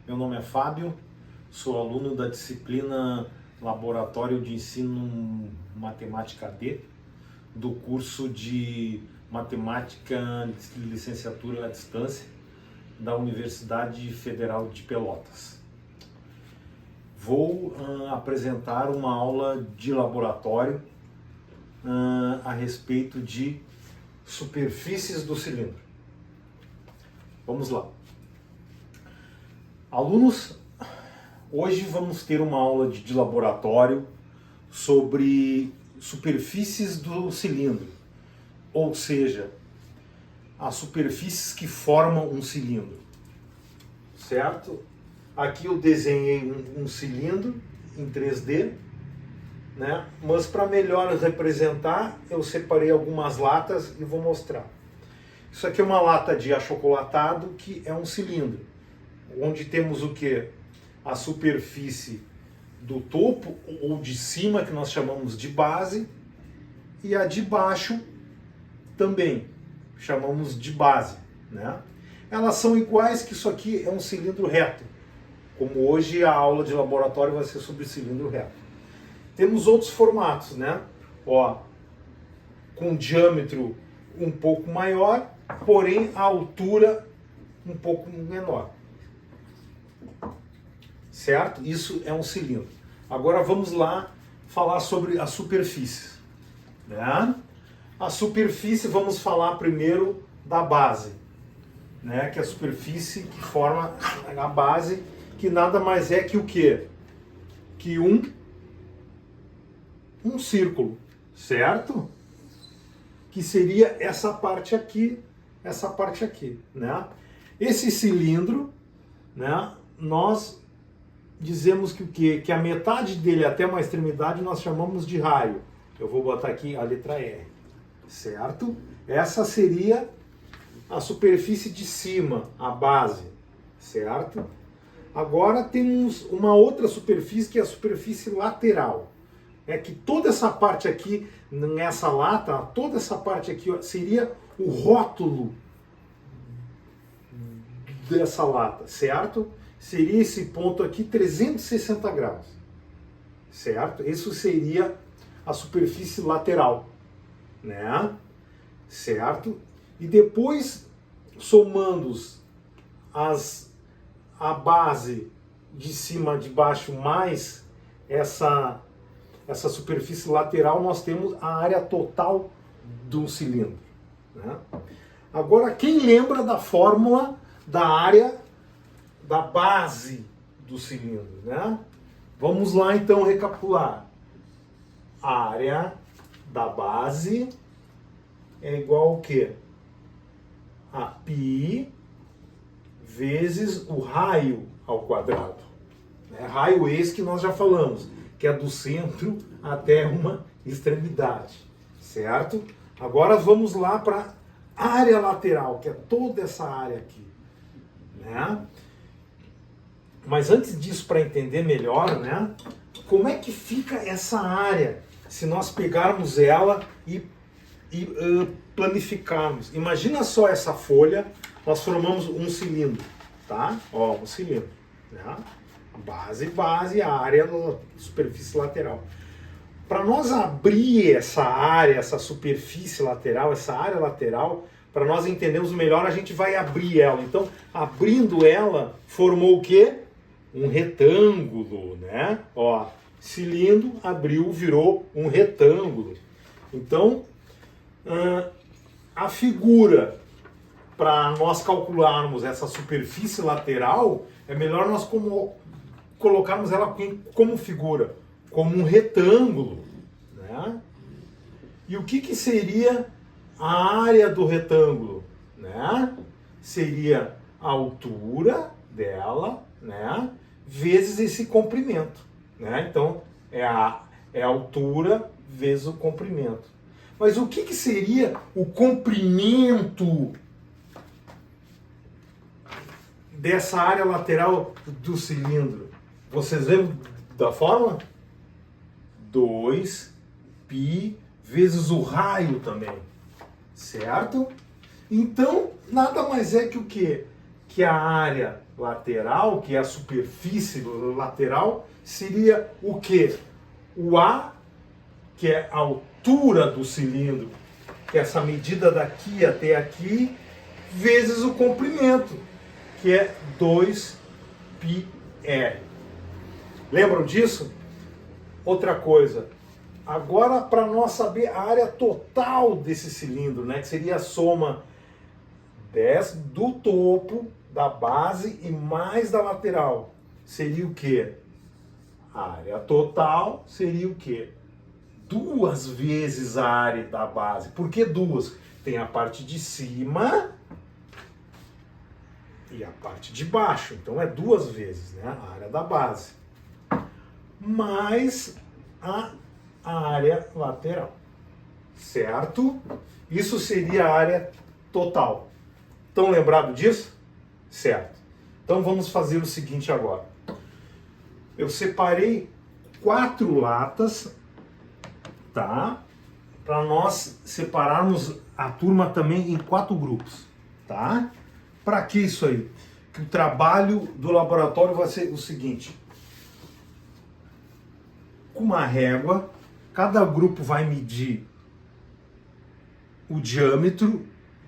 Meu nome é Fábio, sou aluno da disciplina Laboratório de Ensino Matemática D, do curso de Matemática de Licenciatura à Distância da Universidade Federal de Pelotas. Vou apresentar uma aula de laboratório a respeito de superfícies do cilindro. Vamos lá. Alunos, hoje vamos ter uma aula de laboratório sobre superfícies do cilindro, ou seja, as superfícies que formam um cilindro, certo? Aqui eu desenhei um cilindro em 3D, né? Mas para melhor representar, eu separei algumas latas e vou mostrar. Isso aqui é uma lata de achocolatado, que é um cilindro, onde temos o que? A superfície do topo ou de cima, que nós chamamos de base, e a de baixo também chamamos de base, né? Elas são iguais, que isso aqui é um cilindro reto, como hoje a aula de laboratório vai ser sobre cilindro reto. Temos outros formatos, né? Ó, com diâmetro um pouco maior, porém a altura um pouco menor. Certo? Isso é um cilindro. Agora vamos lá falar sobre as superfícies, né? A superfície, vamos falar primeiro da base, né? Que é a superfície que forma a base, que nada mais é que o quê? Que um círculo, certo? Que seria essa parte aqui, né? Esse cilindro, né? Nós dizemos que o quê? Que a metade dele até uma extremidade nós chamamos de raio. Eu vou botar aqui a letra R, certo? Essa seria a superfície de cima, a base, certo? Agora temos uma outra superfície, que é a superfície lateral. É que toda essa parte aqui, nessa lata, toda essa parte aqui ó, seria o rótulo dessa lata, certo? Seria esse ponto aqui 360 graus, certo? Isso seria a superfície lateral, né? Certo? E depois, somando a base de cima, de baixo, mais essa superfície lateral, nós temos a área total do cilindro, né? Agora, quem lembra da fórmula da área da base do cilindro, né? Vamos lá então recapitular. A área da base é igual ao quê? A π vezes o raio ao quadrado, né? Raio esse que nós já falamos, que é do centro até uma extremidade, certo? Agora vamos lá para a área lateral, que é toda essa área aqui, né? Mas antes disso, para entender melhor, né? Como é que fica essa área se nós pegarmos ela e planificarmos? Imagina só essa folha, nós formamos um cilindro, tá? Ó, um cilindro, né? Base, a área, superfície lateral. Para nós abrir essa área, essa superfície lateral, essa área lateral, para nós entendermos melhor, a gente vai abrir ela. Então, abrindo ela, formou o quê? Um retângulo, né? Ó, cilindro, abriu, virou um retângulo. Então, a figura, para nós calcularmos essa superfície lateral, é melhor nós colocarmos ela como figura, como um retângulo, né? E o que seria a área do retângulo, né? Seria a altura dela, né? Vezes esse comprimento, né? Então é a altura vezes o comprimento. Mas o que seria o comprimento dessa área lateral do cilindro? Vocês lembram da fórmula? 2π vezes o raio também, certo? Então, nada mais é que o quê? que a área lateral, que é a superfície lateral, seria o quê? O A, que é a altura do cilindro, que é essa medida daqui até aqui, vezes o comprimento, que é 2πr. Lembram disso? Outra coisa, agora para nós saber a área total desse cilindro, né, que seria a soma do topo, da base e mais da lateral, seria o quê? A área total seria o quê? 2 vezes a área da base. Por que 2? Tem a parte de cima e a parte de baixo. Então é 2 vezes, né? A área da base. Mais a área lateral. Certo? Isso seria a área total. Estão lembrados disso? Certo. Então vamos fazer o seguinte agora. Eu separei 4 latas, tá? Para nós separarmos a turma também em 4 grupos, tá? Para que isso aí? Que o trabalho do laboratório vai ser o seguinte: com uma régua, cada grupo vai medir o diâmetro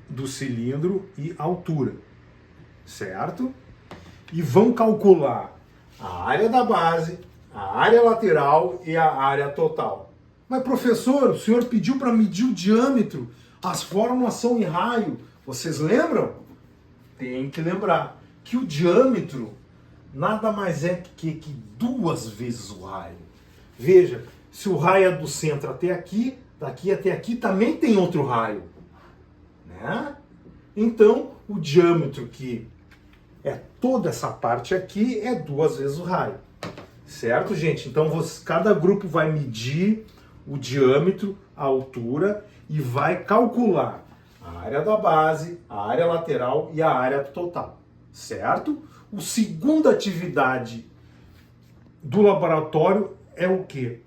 do cilindro e a altura, certo? E vão calcular a área da base, a área lateral e a área total. Mas professor, o senhor pediu para medir o diâmetro, as fórmulas são em raio. Vocês lembram? Tem que lembrar que o diâmetro nada mais é que 2 vezes o raio. Veja, se o raio é do centro até aqui, daqui até aqui também tem outro raio, né? Então, o diâmetro, que é toda essa parte aqui, é 2 vezes o raio. Certo, gente? Então, cada grupo vai medir o diâmetro, a altura e vai calcular a área da base, a área lateral e a área total. Certo? A segunda atividade do laboratório é o quê?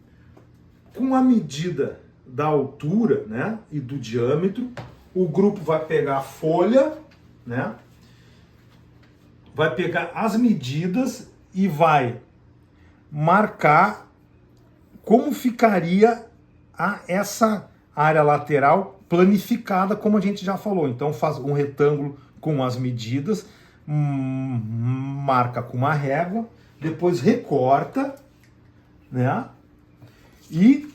Com a medida da altura, né, e do diâmetro, o grupo vai pegar a folha, né, vai pegar as medidas e vai marcar como ficaria essa área lateral planificada, como a gente já falou. Então faz um retângulo com as medidas, marca com uma régua, depois recorta, né, e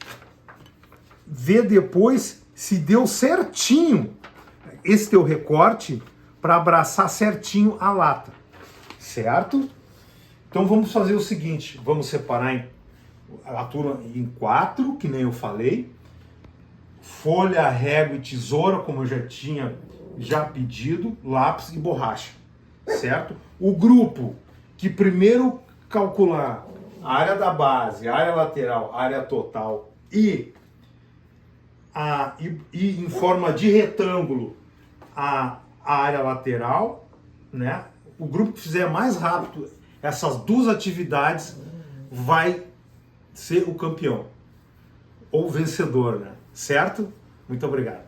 vê depois se deu certinho esse teu recorte para abraçar certinho a lata, certo? Então vamos fazer o seguinte, vamos separar a turma em 4, que nem eu falei, folha, régua e tesoura, como eu já tinha pedido, lápis e borracha, certo? O grupo que primeiro calcular a área da base, a área lateral, a área total e em forma de retângulo a área lateral, né? O grupo que fizer mais rápido essas 2 atividades vai ser o campeão ou vencedor, né? Certo? Muito obrigado.